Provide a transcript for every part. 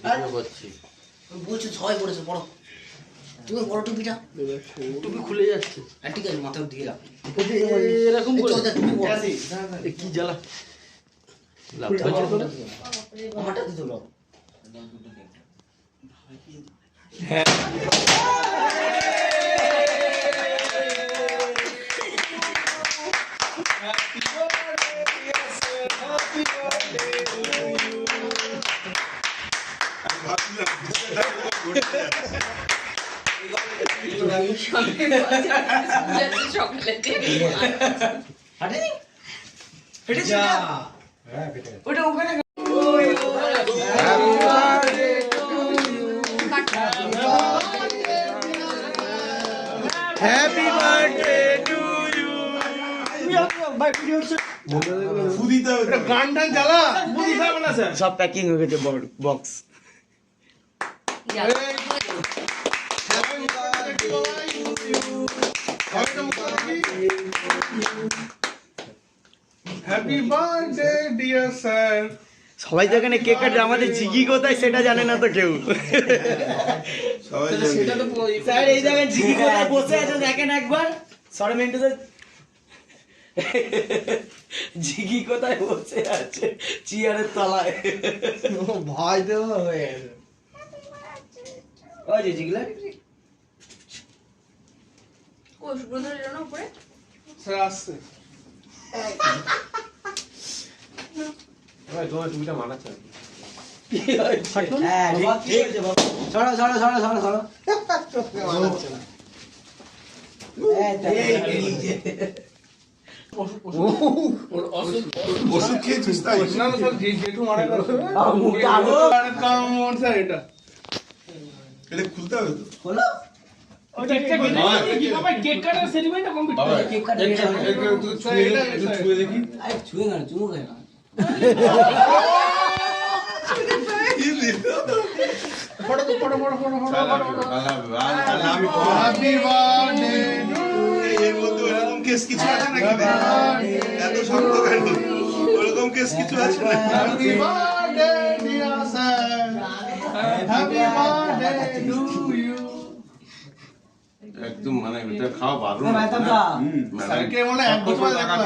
Video করছি। বলছি সবাই পড়েছে বড়, তুমি বড় টুপিটা, টুপি খুলে যাচ্ছে। ঠিক আছে মাথায় দিয়ে রাখ এরকম করে কি জ্বালা লাভ আমারটা দিতে হলো। Happy birthday to you. গান টান জ্বালা বুঝি খাবে না স্যার। সব প্যাকিং হয়ে গেছে box. Happy birthday dear sir. সবাই তো এখানে কেক কাটে, আমাদের জিগি কোথায় সেটা জানে না তো কেউ। স্যার এই জায়গায় জিগি কোথায় বসে আছে দেখেন একবার। সরি মিন্টু স্যার, জিগি কোথায় বসে আছে চেয়ারের তলায়। ভয় দেওয়া হয়ে গেছে। ওই যে জিগলা কই সুব্রত এলো না উপরে? স্যার আসছে। ভাই তোমার টুপিটা মানাচ্ছে। হ্যাঁ ঠিক আছে বাবা। ছড়া ছড়া ছড়া ছড়া ছড়া। ওষুধ খেয়েছিস তাই? না না স্যার, জেঠু মারা গেছে। কেমন স্যার এটা? এটা খুলতে হবে তো? হলো কেক কাটার সেরিমনিটা কমপ্লিট। কেক কাটা ছুঁয়ে দেখি। আরে ছুঁয়ে না, চুমু খায় না। ফটো তো photo photo photo photo. Happy birthday এর মধ্যে ওরকম কেস কিছু আছে নাকি? এত শক্ত কেন? ওরকম কেস কিছু আছে না? Happy birthday dear sir. Happy birthday to you. একদম মানে এটা খাওয়া বারণ। স্যারকে মানে এক বছর দেখলাম।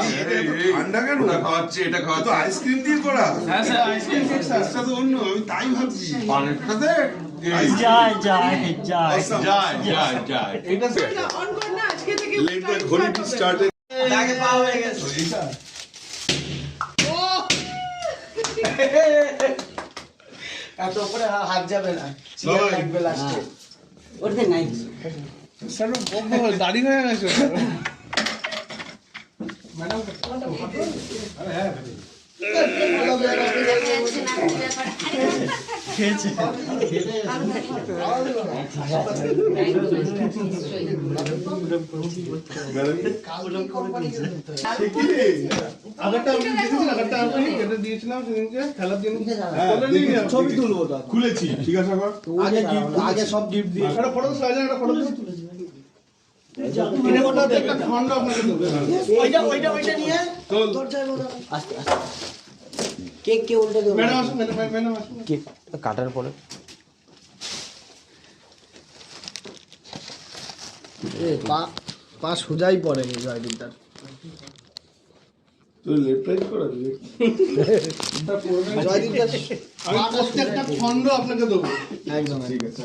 ঠান্ডা কেন? ওটা খাওয়াচ্ছে, এটা খাওয়াচ্ছে। তো আইসক্রিম দিয়ে করা। হ্যাঁ স্যার, আইসক্রিম কেক স্যার। এটা তো অন্য, আমি তাই ভাবছি। পানের সাথে যায় যায় যায় যায় যায় যায়। এটা অন কর না, আজকে থেকে Let the ঘড়ি to start it. ব্যাগে পাওয়া হয়ে গেছে। এত উপরে হাত যাবে না, চেয়ার লাগবে লাস্টে। ওরতে নাই স্যার দাড়ি হয়ে গেছে। ম্যাডাম আরে হ্যাঁ খেয়েছে। আগেরটা আমি দেখেছি, আগেরটা আমি যেটা দিয়েছিলাম সেদিনকে খেলার জন্য ছবি তুলবো। খুলেছি, জিজ্ঞাসা কর। আগে সব গিফট দিয়ে একটা ফটো তো সাইজে একটা ফটো তুলেছি। এটা ওটা একটা খন্ড আপনাকে দেবো। ওইটা নিয়ে তোর চাই বলো। আস্তে আস্তে কেক কে উল্টে দেবো। ম্যাডাম আসুন, ম্যাডাম আসুন। কেক কাটার পরে পা সোজাই পড়েনি জয়দীপটার। তুই লেফট রাইট করা দিবি। জয়দীপটার আমি প্রত্যেকটা খন্ড আপনাকে দেবো। একদম ঠিক আছে।